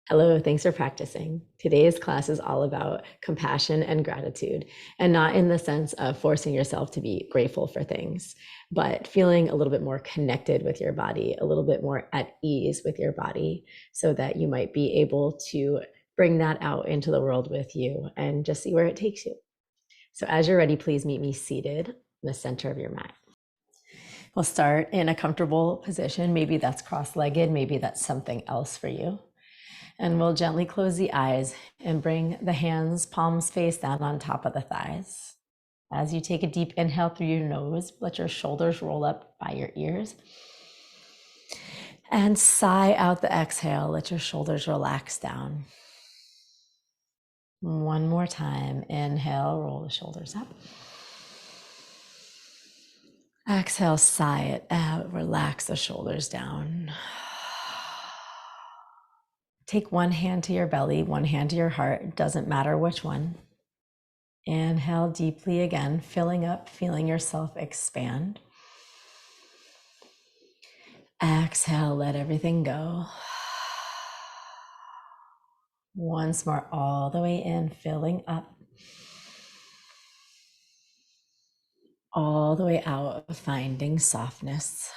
Hello, thanks for practicing. Today's class is all about compassion and gratitude, and not in the sense of forcing yourself to be grateful for things, but feeling a little bit more connected with your body, a little bit more at ease with your body, so that you might be able to bring that out into the world with you and just see where it takes you. So as you're ready, please meet me seated in the center of your mat. We'll start in a comfortable position. Maybe that's cross-legged, maybe that's something else for you. And we'll gently close the eyes and bring the hands, palms face down on top of the thighs. As you take a deep inhale through your nose, let your shoulders roll up by your ears. And sigh out the exhale, let your shoulders relax down. One more time, inhale, roll the shoulders up. Exhale, sigh it out, relax the shoulders down. Take one hand to your belly, one hand to your heart. It doesn't matter which one. Inhale deeply again, filling up, feeling yourself expand. Exhale, let everything go. Once more, all the way in, filling up. All the way out, finding softness.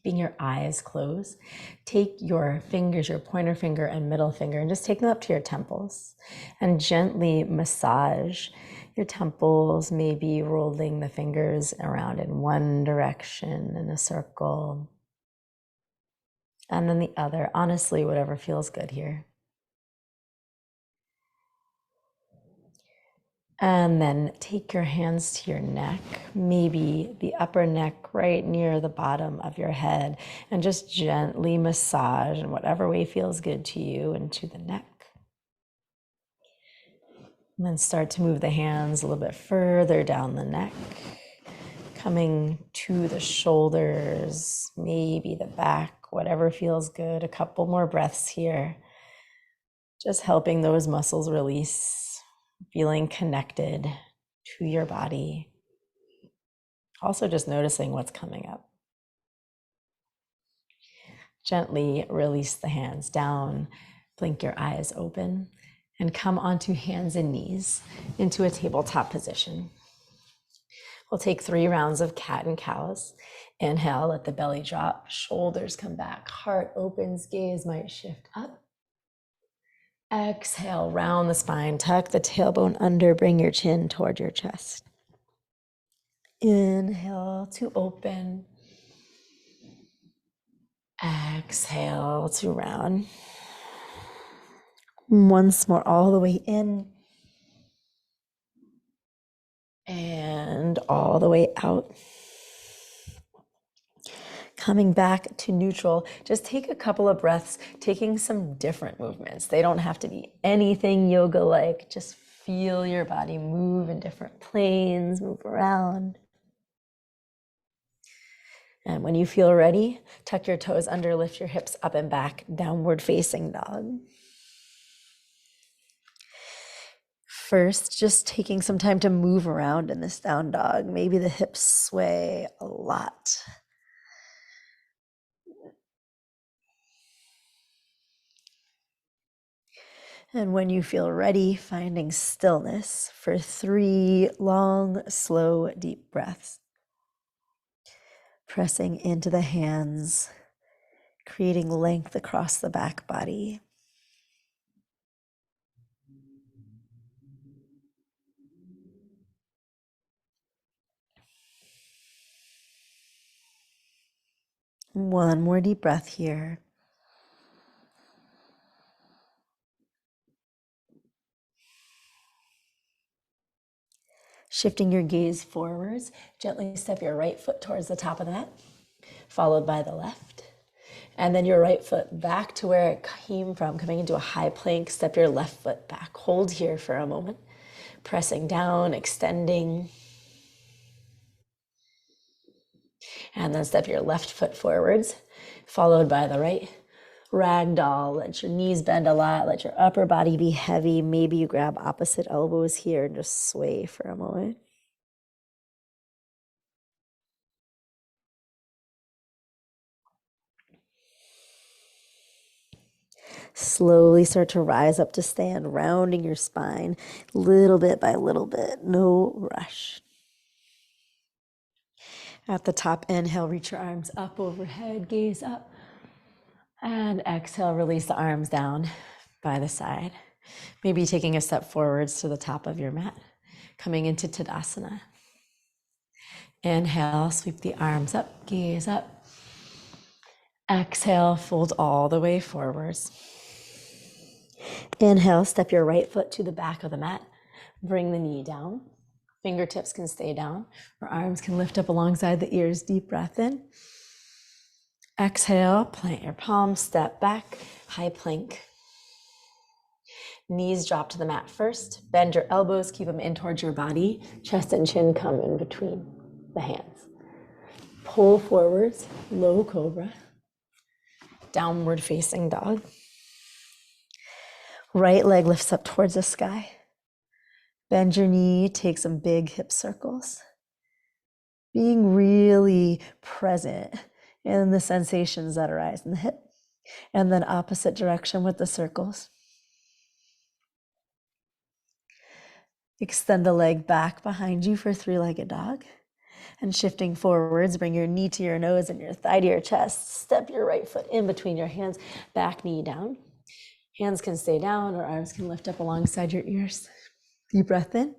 Keeping your eyes closed. Take your fingers, your pointer finger and middle finger, and just take them up to your temples and gently massage your temples, maybe rolling the fingers around in one direction in a circle, and then the other. Honestly, whatever feels good here. And then take your hands to your neck, maybe the upper neck right near the bottom of your head, and just gently massage in whatever way feels good to you into the neck. And then start to move the hands a little bit further down the neck, coming to the shoulders, maybe the back, whatever feels good. A couple more breaths here, just helping those muscles release. Feeling connected to your body. Also just noticing what's coming up. Gently release the hands down, blink your eyes open, and come onto hands and knees into a tabletop position. We'll take 3 rounds of cat and cows. Inhale, let the belly drop, shoulders come back, heart opens, gaze might shift up. Exhale, round the spine, tuck the tailbone under, bring your chin toward your chest. Inhale to open. Exhale to round. Once more, all the way in. And all the way out. Coming back to neutral, just take a couple of breaths, taking some different movements. They don't have to be anything yoga-like. Just feel your body move in different planes, move around. And when you feel ready, tuck your toes under, lift your hips up and back, downward facing dog. First, just taking some time to move around in this down dog. Maybe the hips sway a lot. And when you feel ready, finding stillness for 3 long, slow, deep breaths. Pressing into the hands, creating length across the back body. One more deep breath here. Shifting your gaze forwards, gently step your right foot towards the top of the mat, followed by the left. And then your right foot back to where it came from, coming into a high plank. Step your left foot back. Hold here for a moment, pressing down, extending. And then step your left foot forwards, followed by the right. Ragdoll, let your knees bend a lot, let your upper body be heavy. Maybe you grab opposite elbows here and just sway for a moment. Slowly start to rise up to stand, rounding your spine little bit by little bit. No rush. At the top, inhale, reach your arms up overhead, gaze up. And exhale, release the arms down by the side. Maybe taking a step forwards to the top of your mat, coming into Tadasana. Inhale, sweep the arms up, gaze up. Exhale, fold all the way forwards. Inhale, step your right foot to the back of the mat. Bring the knee down. Fingertips can stay down, or arms can lift up alongside the ears. Deep breath in. Exhale, plant your palms, step back, high plank. Knees drop to the mat first. Bend your elbows, keep them in towards your body. Chest and chin come in between the hands. Pull forwards, low cobra. Downward facing dog. Right leg lifts up towards the sky. Bend your knee, take some big hip circles. Being really present in the sensations that arise in the hip. And then opposite direction with the circles. Extend the leg back behind you for three-legged dog. And shifting forwards, bring your knee to your nose and your thigh to your chest. Step your right foot in between your hands, back knee down. Hands can stay down or arms can lift up alongside your ears. Deep breath in.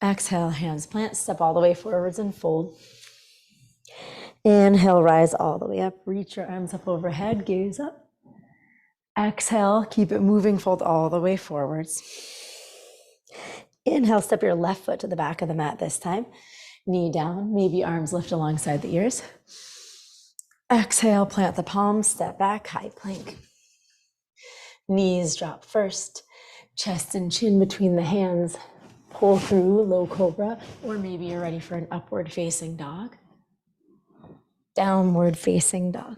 Exhale, hands plant, step all the way forwards and fold. Inhale, rise all the way up. Reach your arms up overhead, gaze up. Exhale, keep it moving, fold all the way forwards. Inhale, step your left foot to the back of the mat this time. Knee down, maybe arms lift alongside the ears. Exhale, plant the palms, step back, high plank. Knees drop first, chest and chin between the hands. Pull through, low cobra, or maybe you're ready for an upward facing dog. Downward facing dog.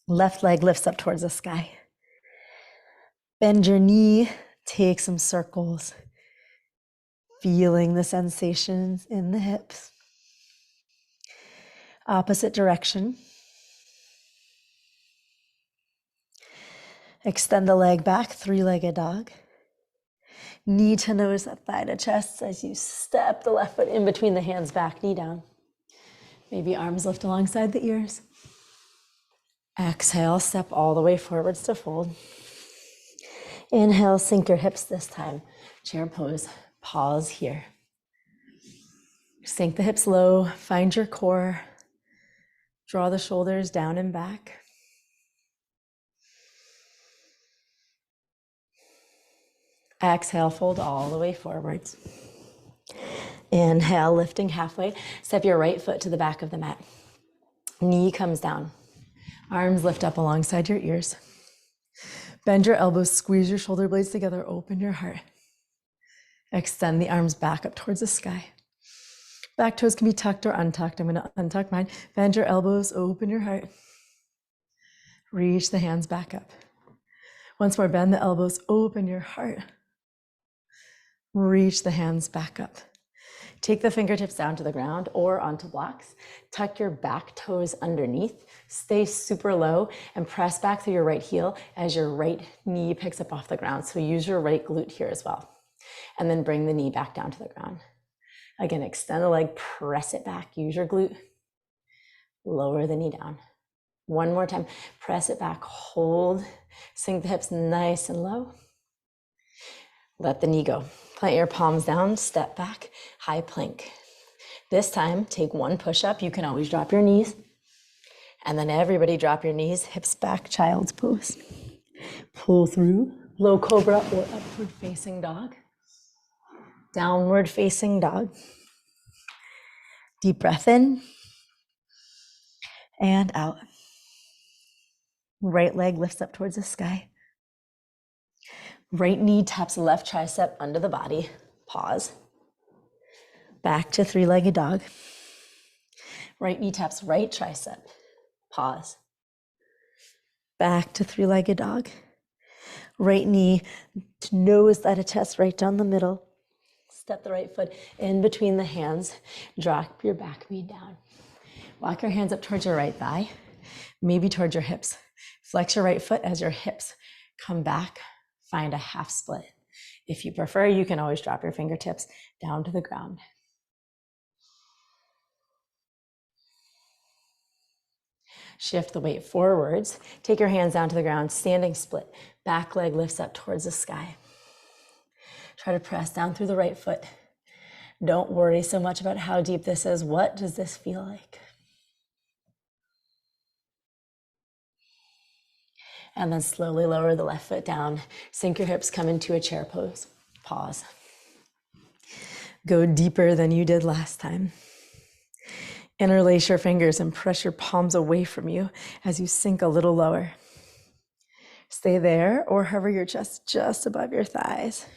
Left leg lifts up towards the sky. Bend your knee, take some circles. Feeling the sensations in the hips. Opposite direction. Extend the leg back, three-legged dog. Knee to nose, thigh to chest as you step the left foot in between the hands, back knee down. Maybe arms lift alongside the ears. Exhale, step all the way forwards to fold. Inhale, sink your hips this time. Chair pose, pause here. Sink the hips low, find your core. Draw the shoulders down and back. Exhale, fold all the way forwards. Inhale, lifting halfway. Step your right foot to the back of the mat. Knee comes down. Arms lift up alongside your ears. Bend your elbows, squeeze your shoulder blades together, open your heart. Extend the arms back up towards the sky. Back toes can be tucked or untucked. I'm going to untuck mine. Bend your elbows, open your heart. Reach the hands back up. Once more, bend the elbows, open your heart. Reach the hands back up. Take the fingertips down to the ground or onto blocks. Tuck your back toes underneath. Stay super low and press back through your right heel as your right knee picks up off the ground. So use your right glute here as well. And then bring the knee back down to the ground. Again, extend the leg, press it back. Use your glute. Lower the knee down. One more time. Press it back, hold. Sink the hips nice and low. Let the knee go. Plant your palms down, step back, high plank. This time, take one push-up. You can always drop your knees. And then everybody drop your knees, hips back, child's pose. Pull through, low cobra or upward facing dog. Downward facing dog. Deep breath in and out. Right leg lifts up towards the sky. Right knee taps left tricep under the body. Pause. Back to three-legged dog. Right knee taps right tricep. Pause. Back to three-legged dog. Right knee to nose, thigh to chest, right down the middle. Step the right foot in between the hands. Drop your back knee down. Walk your hands up towards your right thigh, maybe towards your hips. Flex your right foot as your hips come back. Find a half split. If you prefer, you can always drop your fingertips down to the ground. Shift the weight forwards. Take your hands down to the ground, standing split. Back leg lifts up towards the sky. Try to press down through the right foot. Don't worry so much about how deep this is. What does this feel like? And then slowly lower the left foot down. Sink your hips, come into a chair pose. Pause. Go deeper than you did last time. Interlace your fingers and press your palms away from you as you sink a little lower. Stay there or hover your chest just above your thighs.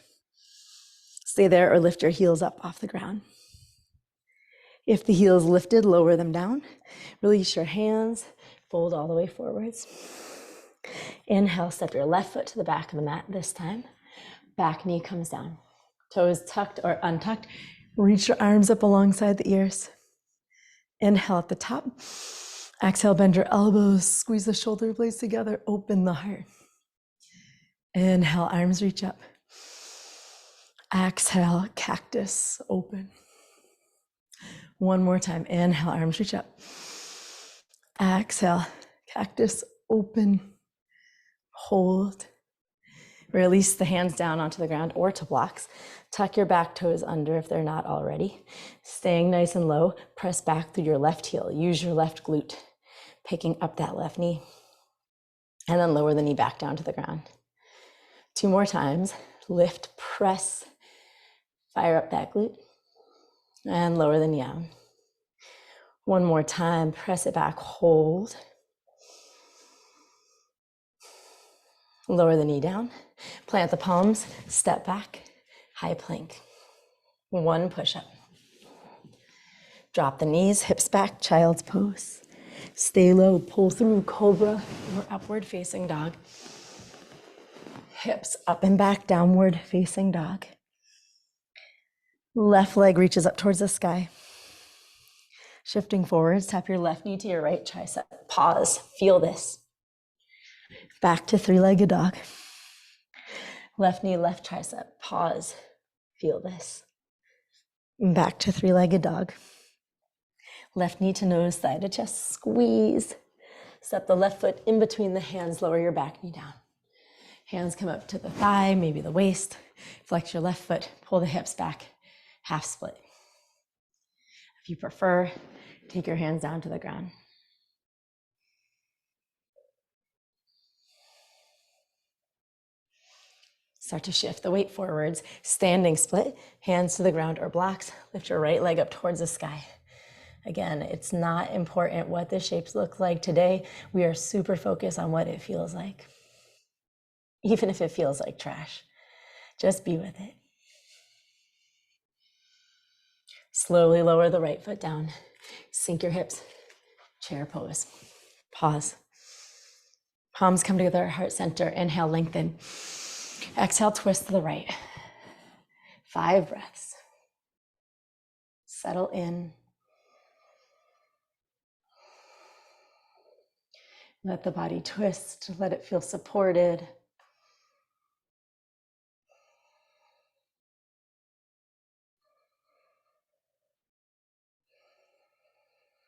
Stay there or lift your heels up off the ground. If the heels lifted, lower them down. Release your hands, fold all the way forwards. Inhale, step your left foot to the back of the mat this time. Back knee comes down. Toes tucked or untucked. Reach your arms up alongside the ears. Inhale at the top. Exhale, bend your elbows, squeeze the shoulder blades together, open the heart. Inhale, arms reach up. Exhale, cactus, open. One more time. Inhale, arms reach up. Exhale, cactus, open. Hold. Release the hands down onto the ground or to blocks. Tuck your back toes under if they're not already. Staying nice and low, press back through your left heel. Use your left glute, picking up that left knee. And then lower the knee back down to the ground. 2 more times. Lift, press, fire up that glute, and lower the knee down. 1 more time, press it back, hold. Lower the knee down, plant the palms, step back, high plank. 1 push-up. Drop the knees, hips back, child's pose. Stay low, pull through cobra or upward facing dog. Hips up and back, downward facing dog. Left leg reaches up towards the sky. Shifting forwards, tap your left knee to your right tricep. Pause, feel this. Back to 3-legged dog. Left knee, left tricep. Pause, feel this. Back to 3-legged dog. Left knee to nose, thigh to chest, squeeze. Step the left foot in between the hands, lower your back knee down. Hands come up to the thigh, maybe the waist. Flex your left foot, pull the hips back, half split. If you prefer, take your hands down to the ground. Start to shift the weight forwards, standing split, hands to the ground or blocks. Lift your right leg up towards the sky. Again, it's not important what the shapes look like today. We are super focused on what it feels like. Even if it feels like trash, just be with it. Slowly lower the right foot down. Sink your hips, chair pose. Pause. Palms come together, heart center. Inhale, lengthen. Exhale, twist to the right. 5 breaths. Settle in. Let the body twist, let it feel supported.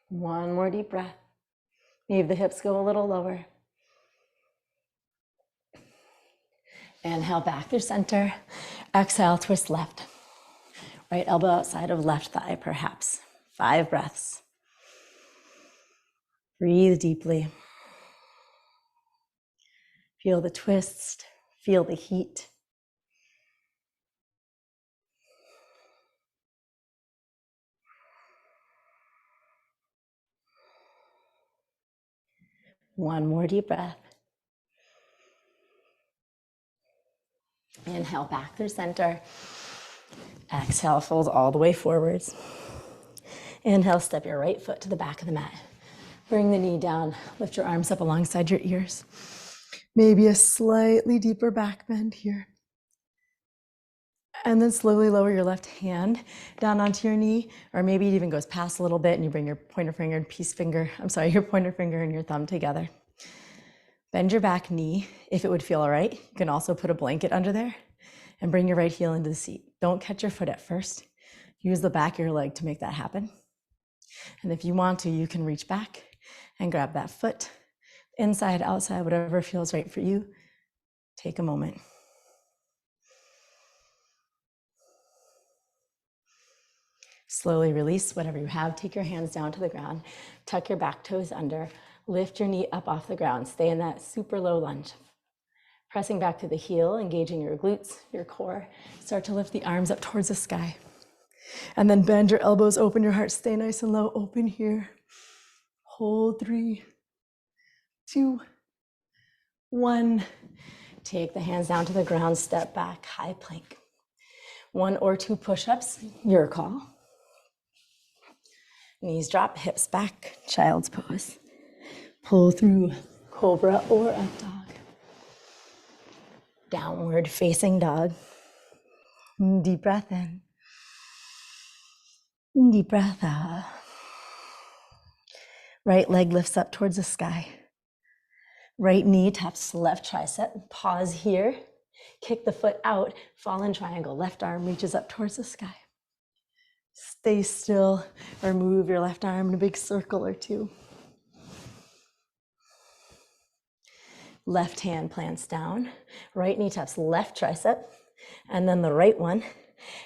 One more deep breath. Maybe the hips go a little lower. Inhale back through center. Exhale, twist left. Right elbow outside of left thigh, perhaps. 5 breaths. Breathe deeply. Feel the twist. Feel the heat. One more deep breath. Inhale back through center. Exhale, fold all the way forwards. Inhale, step your right foot to the back of the mat. Bring the knee down. Lift your arms up alongside your ears. Maybe a slightly deeper back bend here. And then slowly lower your left hand down onto your knee, or maybe it even goes past a little bit and you bring your pointer finger and your pointer finger and your thumb together. Bend your back knee if it would feel all right. You can also put a blanket under there and bring your right heel into the seat. Don't catch your foot at first. Use the back of your leg to make that happen. And if you want to, you can reach back and grab that foot, inside, outside, whatever feels right for you. Take a moment. Slowly release whatever you have. Take your hands down to the ground. Tuck your back toes under. Lift your knee up off the ground. Stay in that super low lunge. Pressing back to the heel, engaging your glutes, your core. Start to lift the arms up towards the sky. And then bend your elbows, open your heart, stay nice and low. Open here. Hold 3, 2, 1. Take the hands down to the ground, step back, high plank. 1 or 2 push-ups, your call. Knees drop, hips back, child's pose. Pull through cobra or up dog. Downward facing dog. Deep breath in. Deep breath out. Right leg lifts up towards the sky. Right knee taps left tricep. Pause here. Kick the foot out. Fallen triangle. Left arm reaches up towards the sky. Stay still or move your left arm in a big circle or 2. Left hand plants down. Right knee taps left tricep. And then the right one.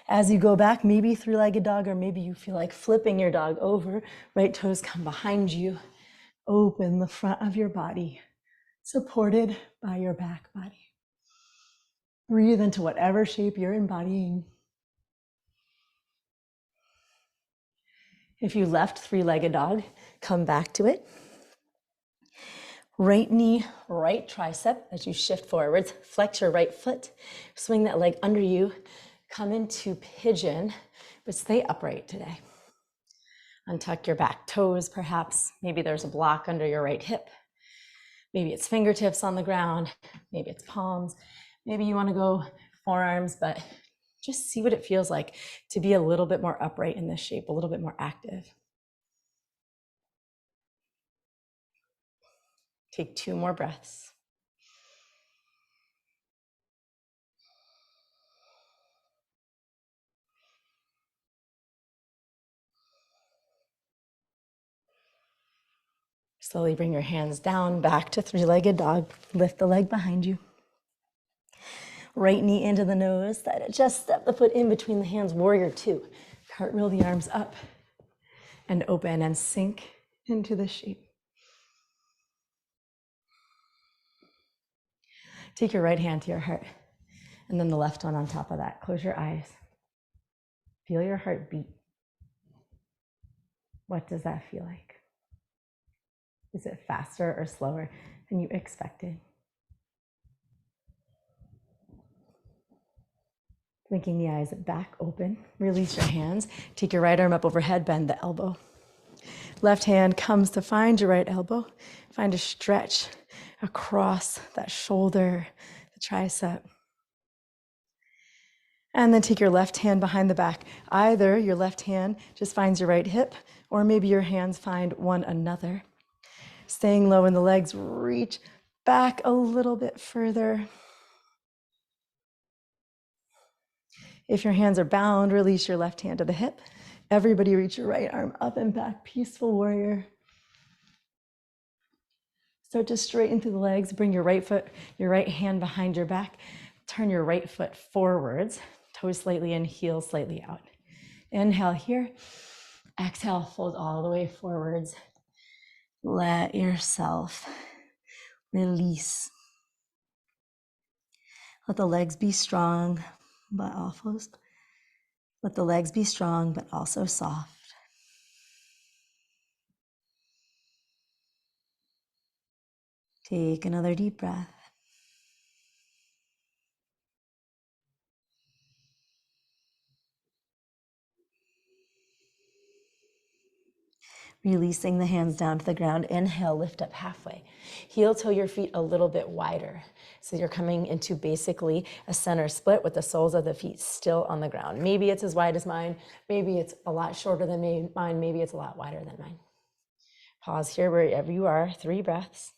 As you go back, maybe 3-legged dog, or maybe you feel like flipping your dog over. Right toes come behind you. Open the front of your body, supported by your back body. Breathe into whatever shape you're embodying. If you left 3-legged dog, come back to it. Right knee, right tricep as you shift forwards. Flex your right foot. Swing that leg under you. Come into pigeon, but stay upright today. Untuck your back toes, perhaps. Maybe there's a block under your right hip. Maybe it's fingertips on the ground. Maybe it's palms. Maybe you want to go forearms, but just see what it feels like to be a little bit more upright in this shape, a little bit more active. Take 2 more breaths. Slowly bring your hands down, back to 3-legged dog. Lift the leg behind you. Right knee into the nose. Just step the foot in between the hands, warrior 2. Cartwheel the arms up and open and sink into the shape. Take your right hand to your heart and then the left one on top of that. Close your eyes. Feel your heart beat. What does that feel like? Is it faster or slower than you expected? Blinking the eyes back open. Release your hands. Take your right arm up overhead, bend the elbow. Left hand comes to find your right elbow. Find a stretch across that shoulder, the tricep. And then take your left hand behind the back. Either your left hand just finds your right hip, or maybe your hands find one another. Staying low in the legs, reach back a little bit further. If your hands are bound, release your left hand to the hip. Everybody reach your right arm up and back, peaceful warrior. Start to straighten through the legs. Bring your right foot, your right hand behind your back. Turn your right foot forwards, toes slightly in, heels slightly out. Inhale here. Exhale, fold all the way forwards. Let yourself release. Let the legs be strong, but let the legs be strong, but also soft. Take another deep breath. Releasing the hands down to the ground. Inhale, lift up halfway. Heel toe your feet a little bit wider. So you're coming into basically a center split with the soles of the feet still on the ground. Maybe it's as wide as mine. Maybe it's a lot shorter than mine. Maybe it's a lot wider than mine. Pause here wherever you are. 3 breaths.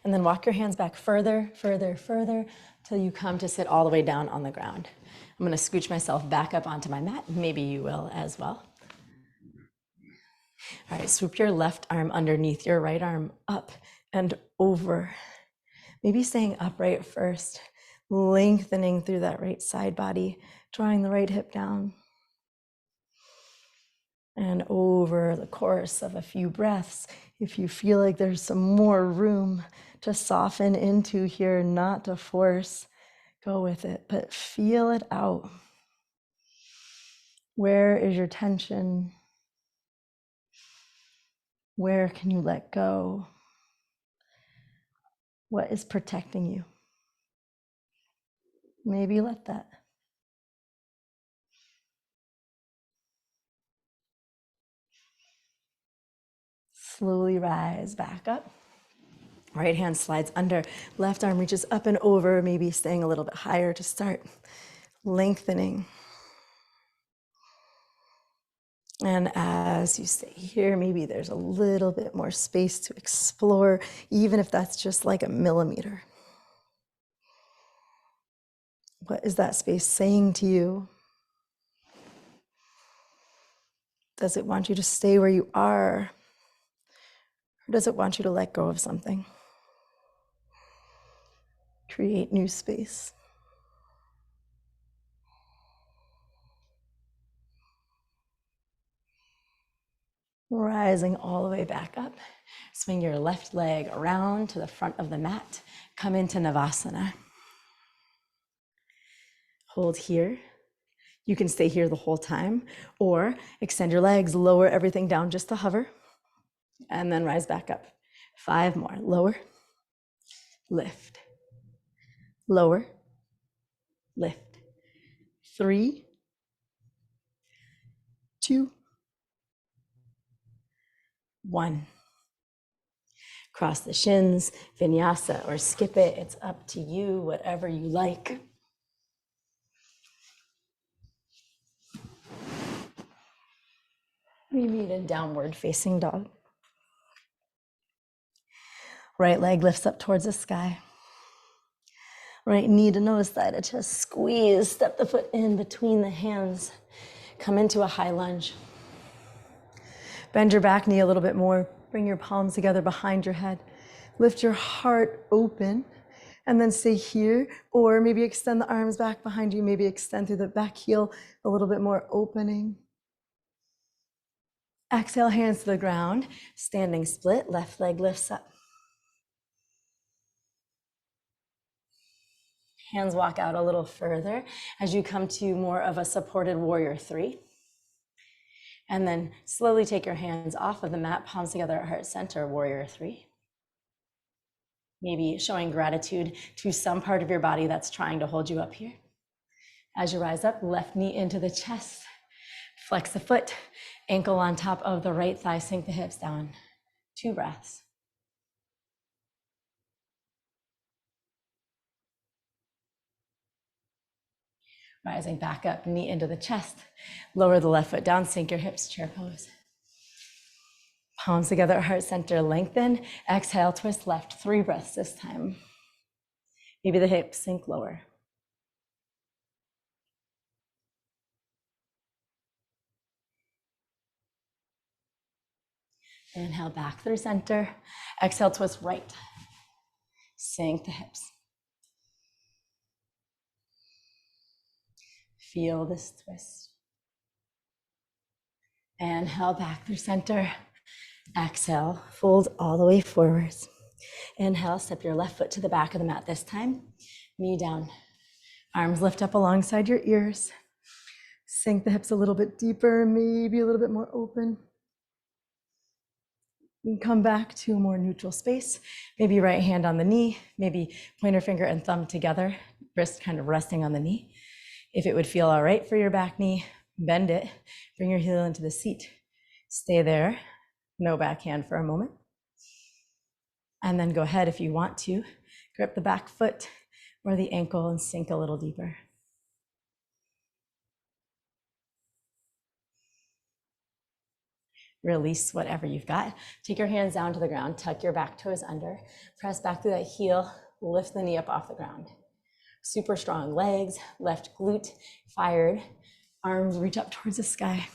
And then walk your hands back further, further, further, till you come to sit all the way down on the ground. I'm gonna scooch myself back up onto my mat. Maybe you will as well. All right, swoop your left arm underneath your right arm up and over. Maybe staying upright first, lengthening through that right side body, drawing the right hip down. And over the course of a few breaths, if you feel like there's some more room to soften into here, not to force, go with it, but feel it out. Where is your tension? Where can you let go? What is protecting you? Maybe let that. Slowly rise back up. Right hand slides under, left arm reaches up and over, maybe staying a little bit higher to start. Lengthening. And as you stay here, maybe there's a little bit more space to explore, even if that's just like a millimeter. What is that space saying to you? Does it want you to stay where you are? Or does it want you to let go of something? Create new space. Rising all the way back up. Swing your left leg around to the front of the mat. Come into Navasana. Hold here. You can stay here the whole time, or extend your legs, lower everything down just to hover, and then rise back up. 5 more. Lower, lift, lower, lift. 3, 2, 1. Cross the shins, vinyasa, or skip it. It's up to you, whatever you like. We meet in downward facing dog. Right leg lifts up towards the sky. Right knee to nose, thigh to chest, squeeze, step the foot in between the hands. Come into a high lunge. Bend your back knee a little bit more. Bring your palms together behind your head. Lift your heart open and then stay here, or maybe extend the arms back behind you, maybe extend through the back heel, a little bit more opening. Exhale, hands to the ground, standing split, left leg lifts up. Hands walk out a little further as you come to more of a supported warrior 3. And then slowly take your hands off of the mat, palms together at heart center, warrior 3. Maybe showing gratitude to some part of your body that's trying to hold you up here. As you rise up, left knee into the chest, flex the foot, ankle on top of the right thigh, sink the hips down. 2 breaths. Rising back up, knee into the chest, lower the left foot down, sink your hips, chair pose. Palms together, heart center, lengthen. Exhale, twist left, 3 breaths this time. Maybe the hips sink lower. Inhale back through center. Exhale, twist right. Sink the hips. Feel this twist. Inhale back through center. Exhale, fold all the way forwards. Inhale, step your left foot to the back of the mat this time. Knee down. Arms lift up alongside your ears. Sink the hips a little bit deeper, maybe a little bit more open. You can come back to a more neutral space. Maybe right hand on the knee, maybe pointer finger and thumb together, wrist kind of resting on the knee. If it would feel all right for your back knee, bend it, bring your heel into the seat. Stay there, no backhand for a moment. And then go ahead, if you want to, grip the back foot or the ankle and sink a little deeper. Release whatever you've got. Take your hands down to the ground, tuck your back toes under, press back through that heel, lift the knee up off the ground. Super strong legs, left glute fired, arms reach up towards the sky.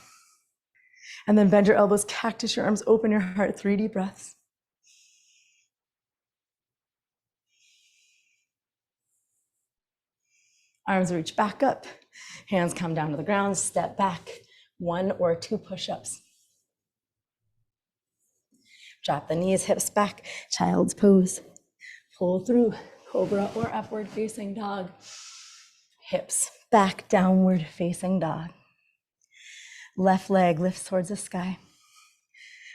And then bend your elbows, cactus your arms, open your heart, 3 deep breaths. Arms reach back up, hands come down to the ground, step back, 1 or 2 push-ups. Drop the knees, hips back, child's pose. Pull through, cobra or upward facing dog. Hips back, downward facing dog. Left leg lifts towards the sky.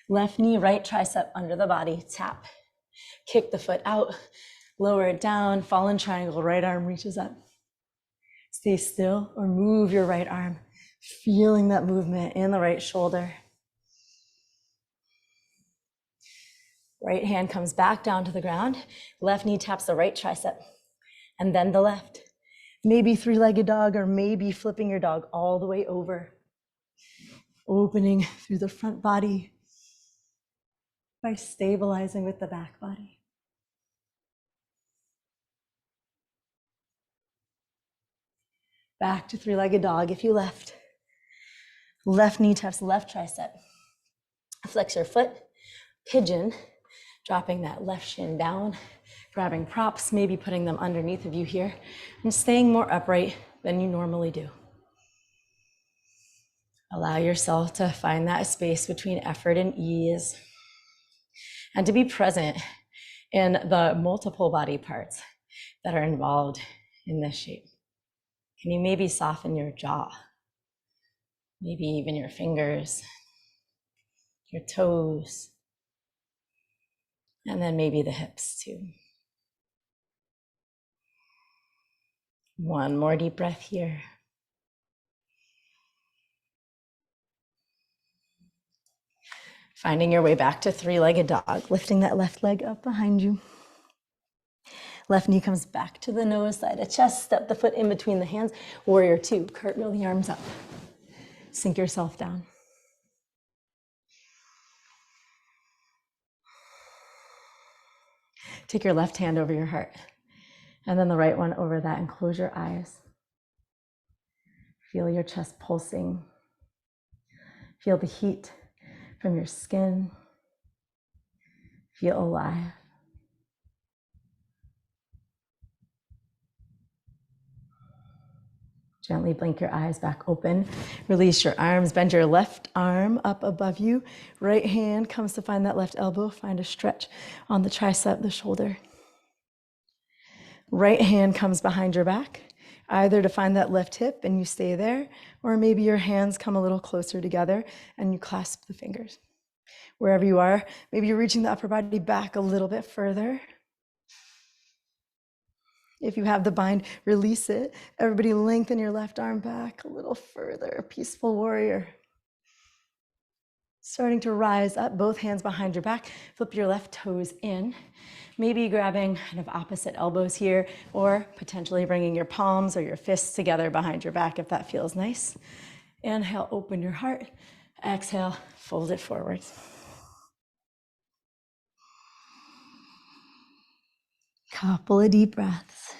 Left knee, right tricep under the body, tap. Kick the foot out, lower it down, fallen triangle, right arm reaches up. Stay still or move your right arm, feeling that movement in the right shoulder. Right hand comes back down to the ground. Left knee taps the right tricep, and then the left. Maybe 3-legged dog, or maybe flipping your dog all the way over. Opening through the front body by stabilizing with the back body. Back to 3-legged dog if you left. Left knee taps left tricep. Flex your foot, pigeon, dropping that left shin down, grabbing props, maybe putting them underneath of you here, and staying more upright than you normally do. Allow yourself to find that space between effort and ease, and to be present in the multiple body parts that are involved in this shape. Can you maybe soften your jaw? Maybe even your fingers, your toes, and then maybe the hips too. 1 more deep breath here. Finding your way back to 3-legged dog, lifting that left leg up behind you. Left knee comes back to the nose, side of chest, step the foot in between the hands. Warrior 2, cartwheel the arms up. Sink yourself down. Take your left hand over your heart, and then the right one over that, and close your eyes. Feel your chest pulsing. Feel the heat from your skin. Feel alive. Gently blink your eyes back open. Release your arms, bend your left arm up above you. Right hand comes to find that left elbow. Find a stretch on the tricep, the shoulder. Right hand comes behind your back, either to find that left hip and you stay there, or maybe your hands come a little closer together and you clasp the fingers. Wherever you are, maybe you're reaching the upper body back a little bit further. If you have the bind, release it. Everybody lengthen your left arm back a little further. Peaceful warrior. Starting to rise up, both hands behind your back. Flip your left toes in. Maybe grabbing kind of opposite elbows here, or potentially bringing your palms or your fists together behind your back if that feels nice. Inhale, open your heart. Exhale, fold it forward. Couple of deep breaths.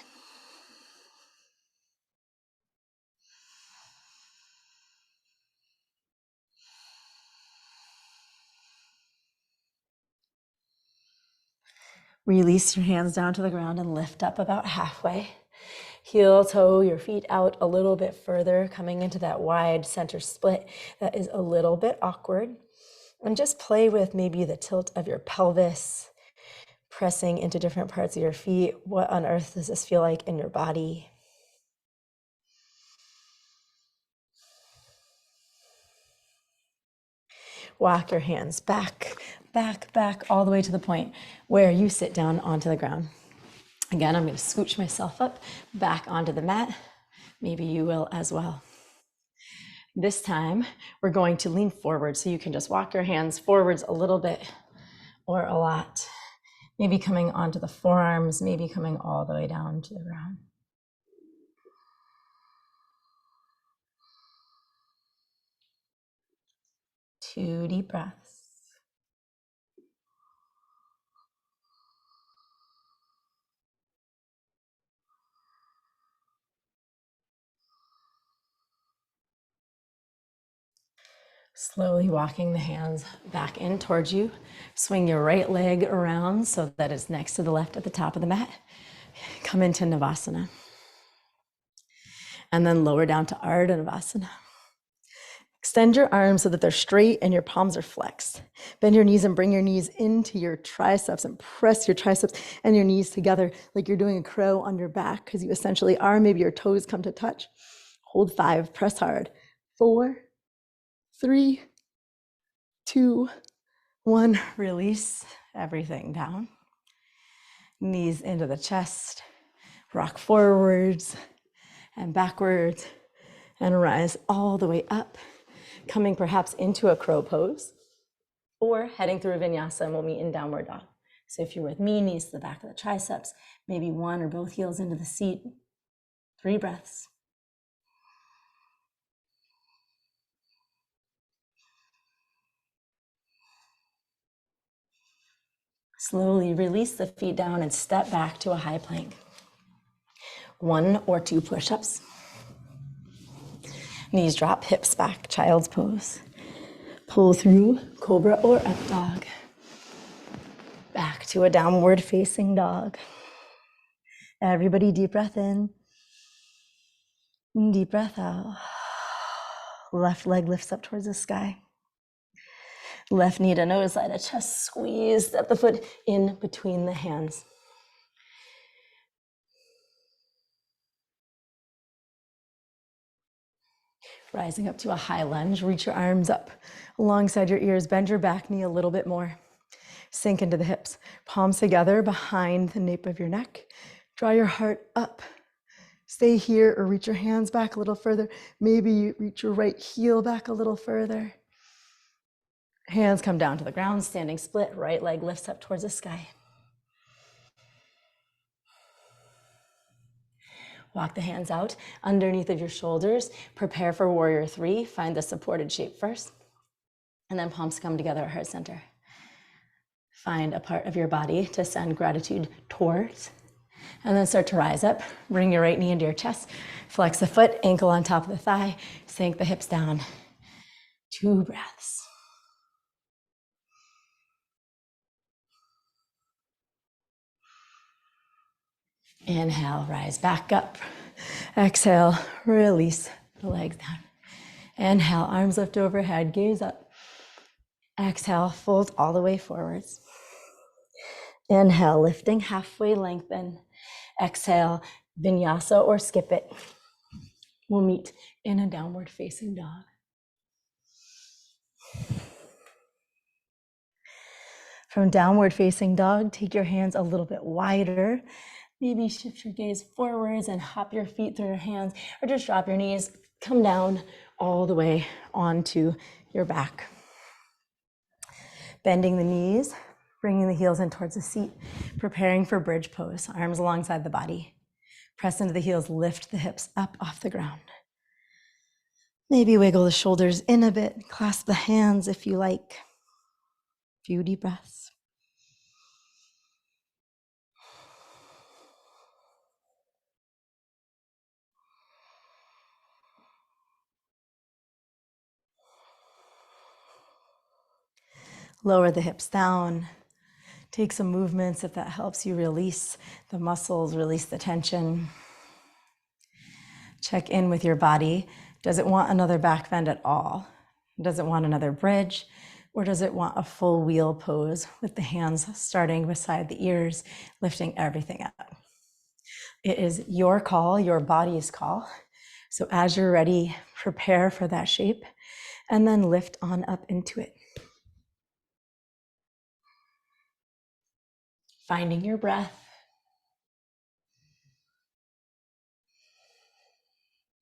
Release your hands down to the ground and lift up about halfway. Heel toe your feet out a little bit further, coming into that wide center split that is a little bit awkward. And just play with maybe the tilt of your pelvis, pressing into different parts of your feet. What on earth does this feel like in your body? Walk your hands back, back, back, all the way to the point where you sit down onto the ground. Again, I'm going to scooch myself up, back onto the mat. Maybe you will as well. This time, we're going to lean forward, so you can just walk your hands forwards a little bit or a lot. Maybe coming onto the forearms, maybe coming all the way down to the ground. Two deep breaths. Slowly walking the hands back in towards you. Swing your right leg around so that it's next to the left at the top of the mat. Come into Navasana. And then lower down to Ardha Navasana. Extend your arms so that they're straight and your palms are flexed. Bend your knees and bring your knees into your triceps and press your triceps and your knees together like you're doing a crow on your back, because you essentially are. Maybe your toes come to touch. Hold 5, press hard. 4, 3, 2, 1. Release everything down. Knees into the chest. Rock forwards and backwards and rise all the way up, coming perhaps into a crow pose or heading through a vinyasa, and we'll meet in downward dog. So if you're with me, knees to the back of the triceps, maybe one or both heels into the seat. 3 breaths. Slowly release the feet down and step back to a high plank. 1 or 2 push-ups. Knees drop, hips back, child's pose. Pull through cobra or up dog. Back to a downward facing dog. Everybody deep breath in. Deep breath out. Left leg lifts up towards the sky. Left knee to nose, side to chest squeeze. Step the foot in between the hands. Rising up to a high lunge, reach your arms up alongside your ears. Bend your back knee a little bit more. Sink into the hips. Palms together behind the nape of your neck. Draw your heart up. Stay here or reach your hands back a little further. Maybe you reach your right heel back a little further. Hands come down to the ground, standing split. Right leg lifts up towards the sky. Walk the hands out underneath of your shoulders. Prepare for warrior 3. Find the supported shape first. And then palms come together at heart center. Find a part of your body to send gratitude towards. And then start to rise up. Bring your right knee into your chest. Flex the foot, ankle on top of the thigh. Sink the hips down. 2 breaths. Inhale, rise back up. Exhale, release the legs down. Inhale, arms lift overhead, gaze up. Exhale, fold all the way forwards. Inhale, lifting halfway, lengthen. Exhale, vinyasa or skip it. We'll meet in a downward facing dog. From downward facing dog, take your hands a little bit wider. Maybe shift your gaze forwards and hop your feet through your hands, or just drop your knees, come down all the way onto your back. Bending the knees, bringing the heels in towards the seat, preparing for bridge pose, arms alongside the body. Press into the heels, lift the hips up off the ground. Maybe wiggle the shoulders in a bit, clasp the hands if you like. Few deep breaths. Lower the hips down. Take some movements if that helps you release the muscles, release the tension. Check in with your body. Does it want another back bend at all? Does it want another bridge? Or does it want a full wheel pose with the hands starting beside the ears, lifting everything up? It is your call, your body's call. So as you're ready, prepare for that shape and then lift on up into it. Finding your breath.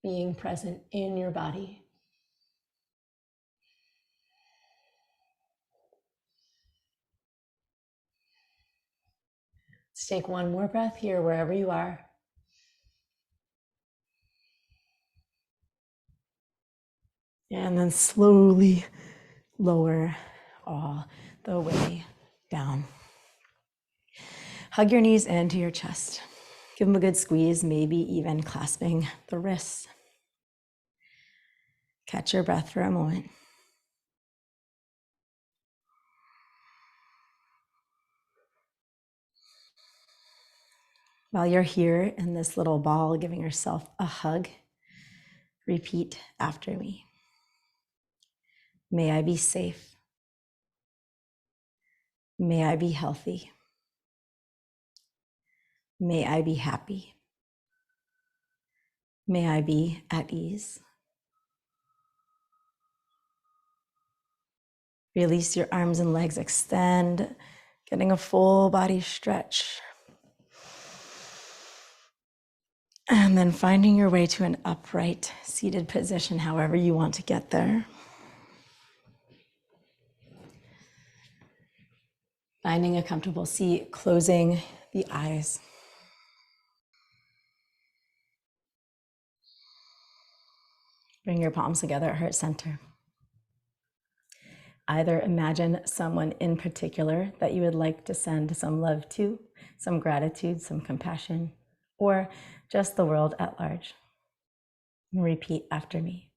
Being present in your body. Let's take one more breath here, wherever you are. And then slowly lower all the way down. Hug your knees into your chest. Give them a good squeeze, maybe even clasping the wrists. Catch your breath for a moment. While you're here in this little ball, giving yourself a hug, repeat after me. May I be safe. May I be healthy. May I be happy. May I be at ease. Release your arms and legs, extend, getting a full body stretch. And then finding your way to an upright seated position, however you want to get there. Finding a comfortable seat, closing the eyes. Bring your palms together at heart center. Either imagine someone in particular that you would like to send some love to, some gratitude, some compassion, or just the world at large. And repeat after me.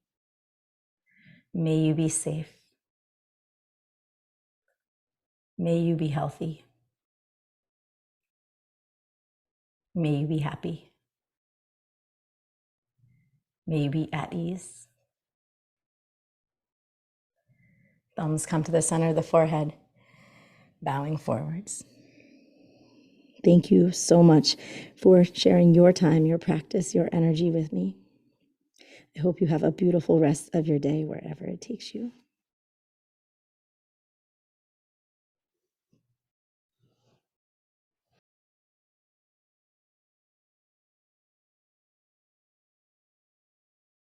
May you be safe. May you be healthy. May you be happy. May you be at ease. Thumbs come to the center of the forehead, bowing forwards. Thank you so much for sharing your time, your practice, your energy with me. I hope you have a beautiful rest of your day wherever it takes you.